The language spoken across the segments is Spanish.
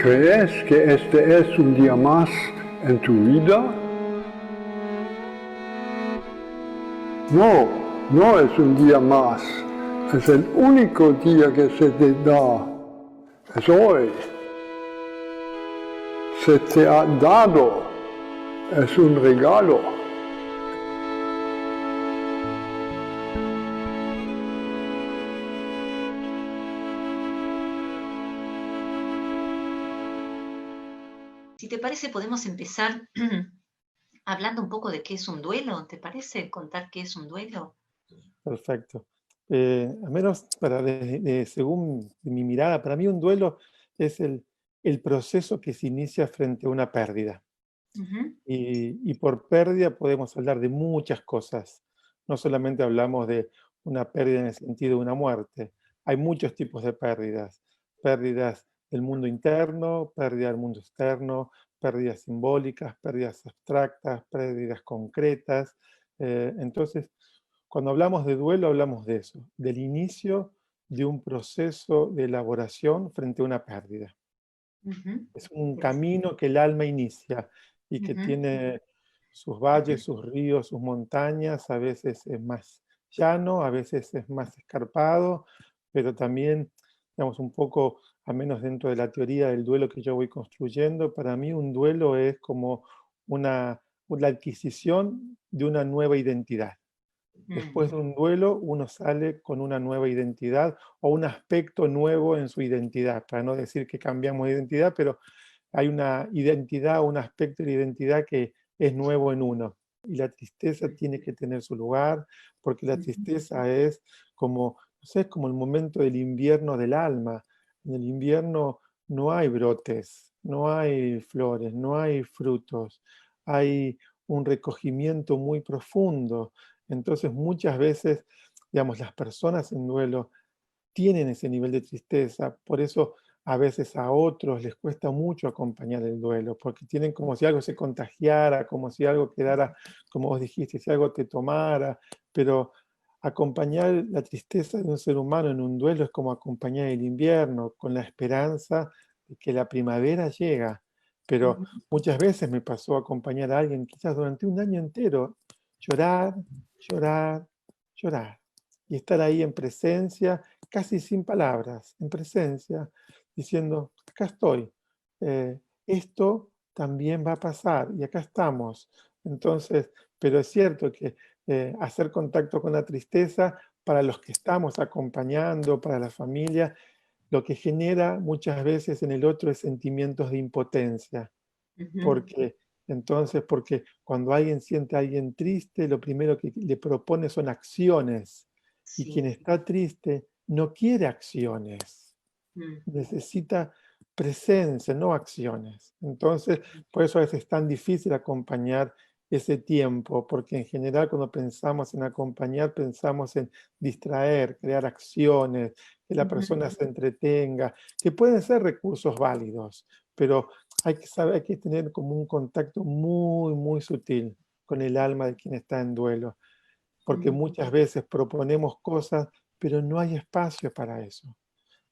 ¿Crees que este es un día más en tu vida? No, no es un día más. Es el único día que se te da. Es hoy. Se te ha dado. Es un regalo. Si te parece, podemos empezar hablando un poco de qué es un duelo. ¿Te parece contar qué es un duelo? Perfecto. Al menos según mi mirada, para mí un duelo es el proceso que se inicia frente a una pérdida. Ujú, Y por pérdida podemos hablar de muchas cosas. No solamente hablamos de una pérdida en el sentido de una muerte. Hay muchos tipos de pérdidas. Pérdidas del mundo interno, pérdida del mundo externo, pérdidas simbólicas, pérdidas abstractas, pérdidas concretas. Entonces, cuando hablamos de duelo, hablamos de eso, del inicio de un proceso de elaboración frente a una pérdida. ujú. Es un Interesante. camino que el alma inicia y que Ujú, tiene sus valles, sus ríos, sus montañas, a veces es más llano, a veces es más escarpado, pero también, digamos, un poco, al menos dentro de la teoría del duelo que yo voy construyendo, para mí un duelo es como la adquisición de una nueva identidad. mm, Después de un duelo, uno sale con una nueva identidad o un aspecto nuevo en su identidad, para no decir que cambiamos de identidad, pero hay una identidad, un aspecto de la identidad que es nuevo en uno. Y la tristeza tiene que tener su lugar, porque la ujú, tristeza es como, no sé, es como el momento del invierno del alma. En el invierno no hay brotes, no hay flores, no hay frutos, hay un recogimiento muy profundo. Entonces muchas veces, digamos, las personas en duelo tienen ese nivel de tristeza, por eso a veces a otros les cuesta mucho acompañar el duelo, porque tienen como si algo se contagiara, como si algo quedara, como vos dijiste, si algo te tomara, pero acompañar la tristeza de un ser humano en un duelo es como acompañar el invierno, con la esperanza de que la primavera llega. Pero ujú, muchas veces me pasó acompañar a alguien, quizás durante un año entero, llorar, llorar, llorar, y estar ahí en presencia, casi sin palabras, en presencia, diciendo, acá estoy, esto también va a pasar y acá estamos. Entonces, pero es cierto que hacer contacto con la tristeza para los que estamos acompañando, para la familia, lo que genera muchas veces en el otro es sentimientos de impotencia, ujú. porque cuando alguien siente a alguien triste, lo primero que le propone son acciones. Y quien Sí. está triste no quiere acciones, Mm, necesita presencia, no acciones. Entonces, por eso a veces es tan difícil acompañar ese tiempo, porque en general cuando pensamos en acompañar, pensamos en distraer, crear acciones, que la ujú, persona se entretenga, que pueden ser recursos válidos, pero hay que saber, hay que tener como un contacto muy, muy sutil con el alma de quien está en duelo, porque ujú. muchas veces proponemos cosas, pero no hay espacio para eso.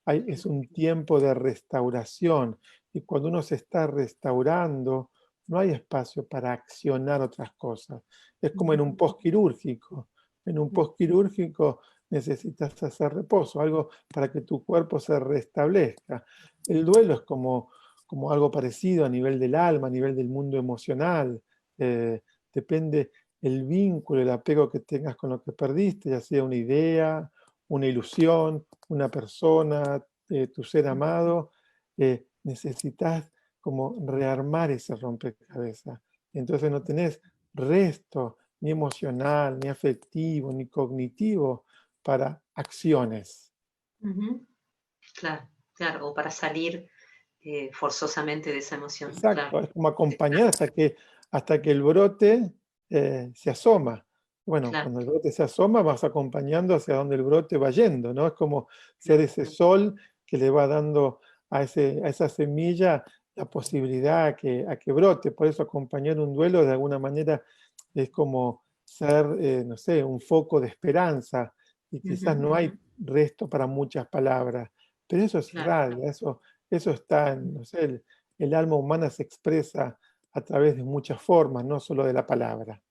Es un tiempo de restauración y cuando uno se está restaurando, no hay espacio para accionar otras cosas. Es como en un postquirúrgico. En un postquirúrgico necesitas hacer reposo, algo para que tu cuerpo se restablezca. El duelo es como algo parecido a nivel del alma, a nivel del mundo emocional. Eh, Depende el vínculo, el apego que tengas con lo que perdiste, ya sea una idea, una ilusión, una persona, tu ser amado, necesitas como rearmar ese rompecabezas. Entonces no tenés resto ni emocional, ni afectivo, ni cognitivo para acciones. Ujú. Claro, claro, o para salir forzosamente de esa emoción, claro. Exacto, es como acompañar hasta que el brote se asoma. Bueno, Claro. cuando el brote se asoma, vas acompañando hacia donde el brote va yendo, ¿no? Es como ser Claro. ese sol que le va dando a esa semilla la posibilidad a que brote. Por eso acompañar un duelo de alguna manera es como ser, no sé, un foco de esperanza. Y quizás Ujú, no hay resto para muchas palabras, pero eso es claro. irradia, eso está, no sé, el alma humana se expresa a través de muchas formas, no solo de la palabra.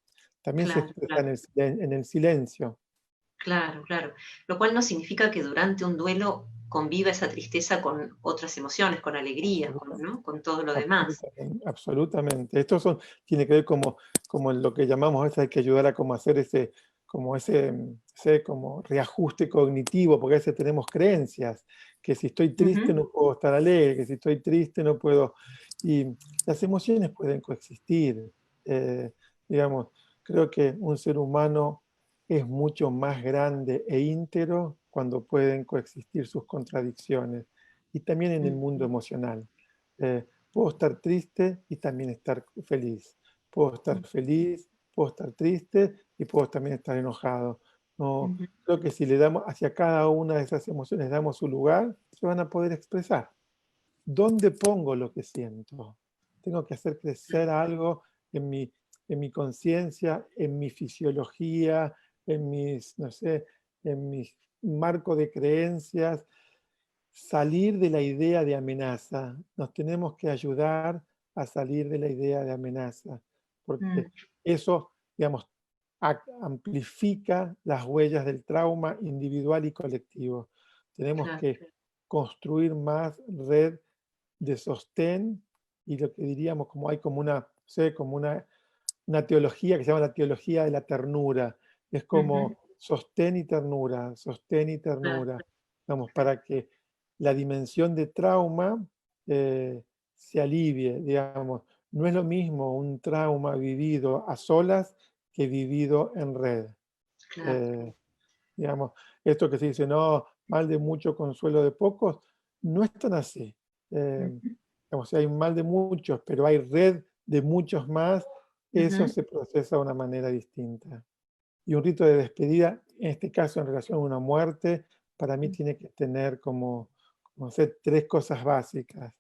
También se claro, expresa claro. en el silencio. Claro, claro. Lo cual no significa que durante un duelo conviva esa tristeza con otras emociones, con alegría, con, Absoluta- ¿no? Con todo lo demás. Absolutamente, absolutamente. Tiene que ver como lo que llamamos a veces hay que ayudar a como hacer ese como reajuste cognitivo, porque a veces tenemos creencias, que si estoy triste Ujú, no puedo estar alegre, que si estoy triste no puedo. Y las emociones pueden coexistir. eh, digamos, creo que un ser humano es mucho más grande e íntegro cuando pueden coexistir sus contradicciones, y también en el mundo ujú, emocional. Puedo estar triste y también estar feliz. Puedo estar feliz, puedo estar triste y puedo también estar enojado. No, ujú, creo que si le damos hacia cada una de esas emociones, damos su lugar, se van a poder expresar. ¿Dónde pongo lo que siento? Tengo que hacer crecer algo en mi conciencia, en mi fisiología, en mis, no sé, en mi marco de creencias, salir de la idea de amenaza. Nos tenemos que ayudar a salir de la idea de amenaza, porque mm, eso, digamos, amplifica las huellas del trauma individual y colectivo. Tenemos claro. que construir más red de sostén, y lo que diríamos como hay como una, sé, como una teología que se llama la teología de la ternura. Es Ujú, como sostén y claro. ternura, vamos, para que la dimensión de trauma se alivie, digamos. No es lo mismo un trauma vivido a solas que vivido en red. Claro. Eh, digamos, esto que se dice, no, mal de mucho, consuelo de pocos, no es tan así. Ujú, Digamos, si hay un mal de muchos, pero hay red de muchos más, eso ujú, se procesa de una manera distinta. Y un rito de despedida, en este caso en relación a una muerte, para mí tiene que tener como hacer tres cosas básicas.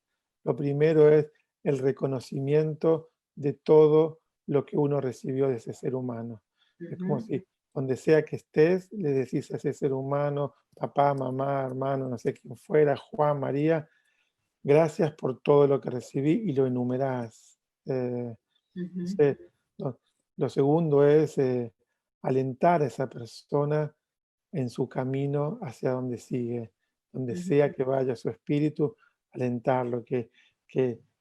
Lo primero es el reconocimiento de todo lo que uno recibió de ese ser humano. Es como ujú, si donde sea que estés, le decís a ese ser humano, papá, mamá, hermano, no sé quién fuera, Juan, María, gracias por todo lo que recibí, y lo enumerás. No ujú, sé, lo segundo es alentar a esa persona en su camino hacia donde sigue, donde ujú, sea que vaya su espíritu, alentarlo, que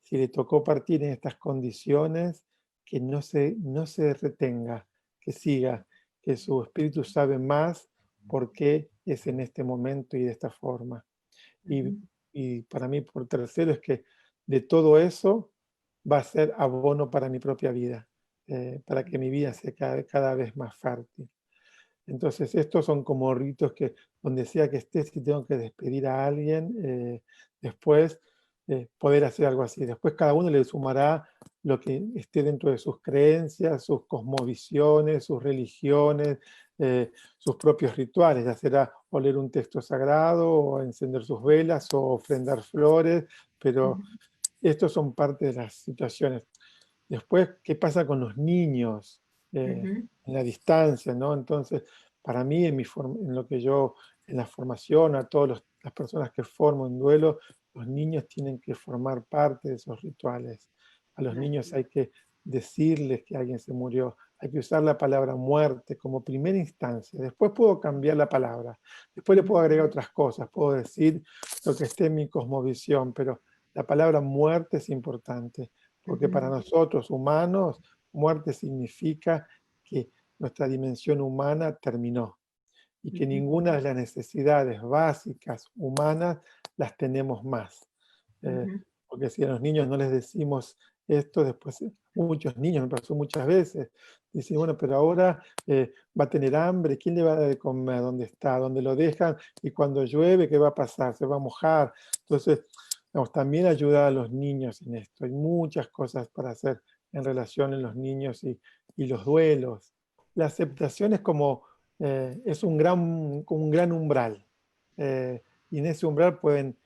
si le tocó partir en estas condiciones, que no se retenga, que siga, que su espíritu sabe más por qué es en este momento y de esta forma. Y, ujú, y para mí, por tercero, es que de todo eso va a ser abono para mi propia vida, para que mi vida sea cada vez más fértil. Entonces, estos son como ritos que, donde sea que esté, si tengo que despedir a alguien, después poder hacer algo así. Después cada uno le sumará lo que esté dentro de sus creencias, sus cosmovisiones, sus religiones, sus propios rituales, ya será o leer un texto sagrado, o encender sus velas, o ofrendar flores, pero ujú, estos son parte de las situaciones. Después, ¿qué pasa con los niños ujú, en la distancia, ¿no? Entonces, para mí, en lo que yo, en la formación, a todas las personas que formo en duelo, los niños tienen que formar parte de esos rituales. A los claro. niños hay que decirles que alguien se murió. Hay que usar la palabra muerte como primera instancia. Después puedo cambiar la palabra. Después le puedo Ujú, agregar otras cosas. Puedo decir lo que esté en mi cosmovisión, pero la palabra muerte es importante, porque para ujú, nosotros humanos, muerte significa que nuestra dimensión humana terminó, y que ujú, ninguna de las necesidades básicas humanas las tenemos más. Eh, ujú, porque si a los niños no les decimos esto, después muchos niños, me pasó muchas veces, dicen, bueno, pero ahora va a tener hambre, ¿quién le va a dar de comer? ¿Dónde está? ¿Dónde lo dejan? Y cuando llueve, ¿qué va a pasar? ¿Se va a mojar? Entonces, digamos, también ayudar a los niños en esto. Hay muchas cosas para hacer en relación a los niños y los duelos. La aceptación es como, es un gran umbral. Y en ese umbral pueden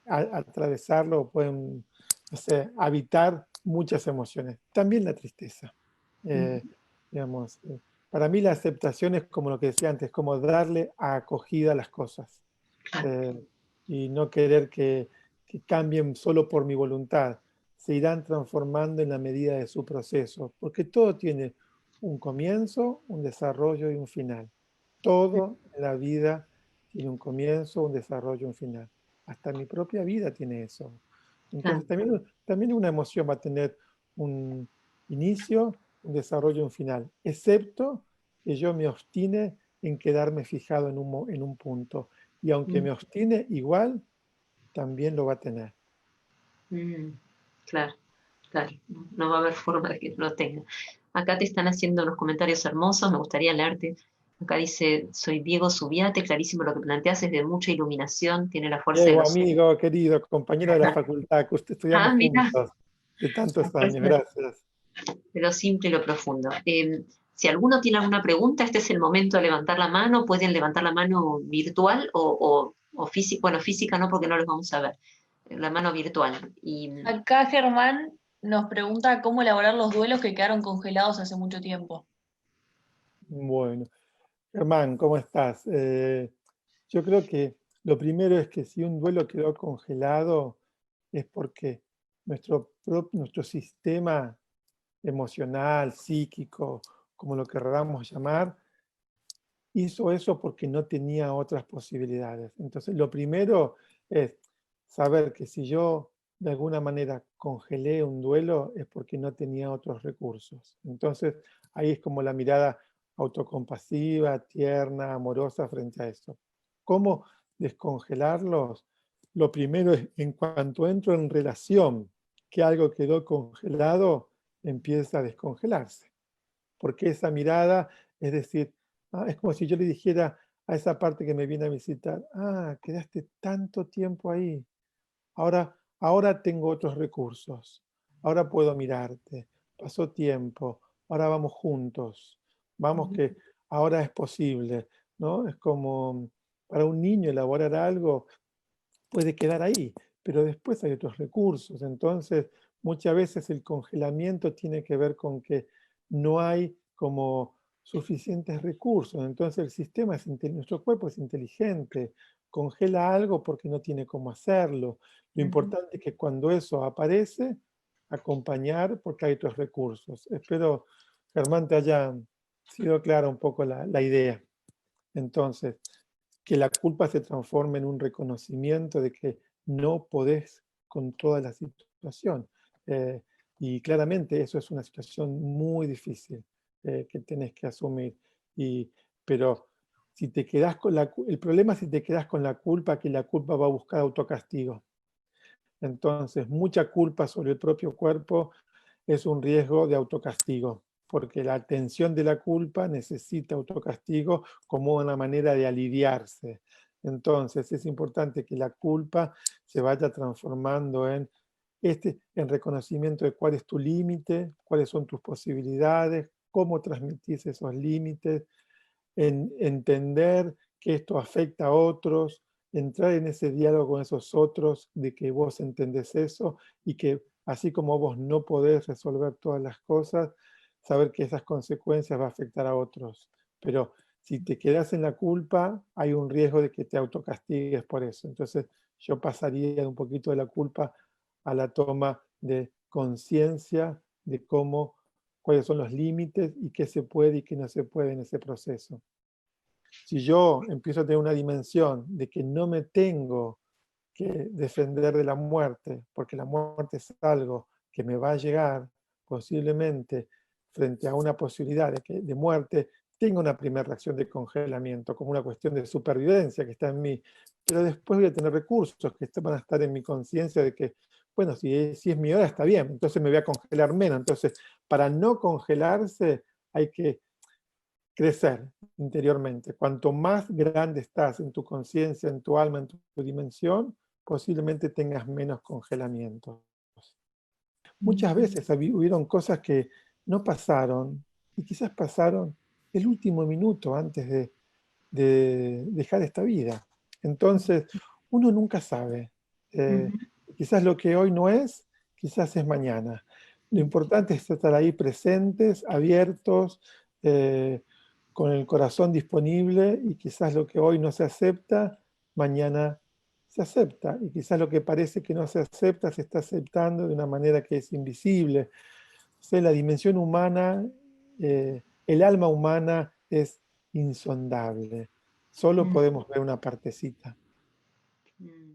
atravesarlo, pueden, no sé, habitar muchas emociones. También la tristeza. Eh, ujú, digamos, para mí la aceptación es como lo que decía antes, como darle acogida a las cosas. claro. eh, y no querer que que cambien solo por mi voluntad, se irán transformando en la medida de su proceso, porque todo tiene un comienzo, un desarrollo y un final. Todo en la vida tiene un comienzo, un desarrollo y un final. Hasta mi propia vida tiene eso. Claro. Entonces también una emoción va a tener un inicio, un desarrollo y un final, excepto que yo me obstine en quedarme fijado en un punto. Y aunque Mm, me obstine, igual también lo va a tener. mm, claro, claro. No va a haber forma de que no lo tenga. Acá te están haciendo unos comentarios hermosos, me gustaría leerte. Acá dice, soy Diego Subiate, clarísimo lo que planteas, es de mucha iluminación, tiene la fuerza de Diego, los... amigo, querido, compañero de la facultad, que estudiamos Mira, juntos de la tantos años, fuerza gracias. de lo simple y lo profundo. Si alguno tiene alguna pregunta, este es el momento de levantar la mano. Pueden levantar la mano virtual o física. Bueno, física no, porque no los vamos a ver. La mano virtual. Y Acá Germán nos pregunta cómo elaborar los duelos que quedaron congelados hace mucho tiempo. Bueno, Germán, ¿cómo estás? Yo creo que lo primero es que si un duelo quedó congelado es porque nuestro sistema emocional, psíquico, como lo querramos llamar, hizo eso porque no tenía otras posibilidades. Entonces, lo primero es saber que si yo de alguna manera congelé un duelo es porque no tenía otros recursos. Entonces, ahí es como la mirada autocompasiva, tierna, amorosa frente a eso. ¿Cómo descongelarlos? Lo primero es, en cuanto entro en relación que algo quedó congelado, empieza a descongelarse. Porque esa mirada, es decir, es como si yo le dijera a esa parte que me viene a visitar, quedaste tanto tiempo ahí, ahora tengo otros recursos, ahora puedo mirarte, pasó tiempo, ahora vamos juntos, vamos que ahora es posible, ¿no? Es como para un niño elaborar algo puede quedar ahí, pero después hay otros recursos. Entonces, muchas veces el congelamiento tiene que ver con que no hay como suficientes recursos. Entonces, el sistema nuestro cuerpo es inteligente, congela algo porque no tiene cómo hacerlo. Lo importante es que cuando eso aparece, acompañar porque hay otros recursos. Espero, Germán, te haya sido clara un poco la idea. Entonces, que la culpa se transforme en un reconocimiento de que no podés con toda la situación. Eh, y claramente eso es una situación muy difícil que tenés que asumir. Pero si te quedás con el problema es si te quedás con la culpa, que la culpa va a buscar autocastigo. Entonces, mucha culpa sobre el propio cuerpo es un riesgo de autocastigo, porque la atención de la culpa necesita autocastigo como una manera de aliviarse. Entonces, es importante que la culpa se vaya transformando en reconocimiento de cuál es tu límite, cuáles son tus posibilidades, cómo transmitís esos límites, en entender que esto afecta a otros, entrar en ese diálogo con esos otros, de que vos entendés eso y que así como vos no podés resolver todas las cosas, saber que esas consecuencias va a afectar a otros. Pero si te quedás en la culpa, hay un riesgo de que te autocastigues por eso. Entonces yo pasaría un poquito de la culpa a la toma de conciencia de cuáles son los límites y qué se puede y qué no se puede en ese proceso. Si yo empiezo a tener una dimensión de que no me tengo que defender de la muerte, porque la muerte es algo que me va a llegar, posiblemente frente a una posibilidad de muerte, tengo una primera reacción de congelamiento, como una cuestión de supervivencia que está en mí, pero después voy a tener recursos que van a estar en mi conciencia de que, bueno, si es mi hora está bien, entonces me voy a congelar menos. Entonces, para no congelarse hay que crecer interiormente. Cuanto más grande estás en tu conciencia, en tu alma, en tu dimensión, posiblemente tengas menos congelamientos. Muchas veces hubieron cosas que no pasaron y quizás pasaron el último minuto antes de dejar esta vida. Entonces, uno nunca sabe. Quizás lo que hoy no es, quizás es mañana. Lo importante es estar ahí presentes, abiertos, con el corazón disponible y quizás lo que hoy no se acepta, mañana se acepta, y quizás lo que parece que no se acepta, se está aceptando de una manera que es invisible. O sea, la dimensión humana, el alma humana es insondable. Solo Mm, podemos ver una partecita. mm.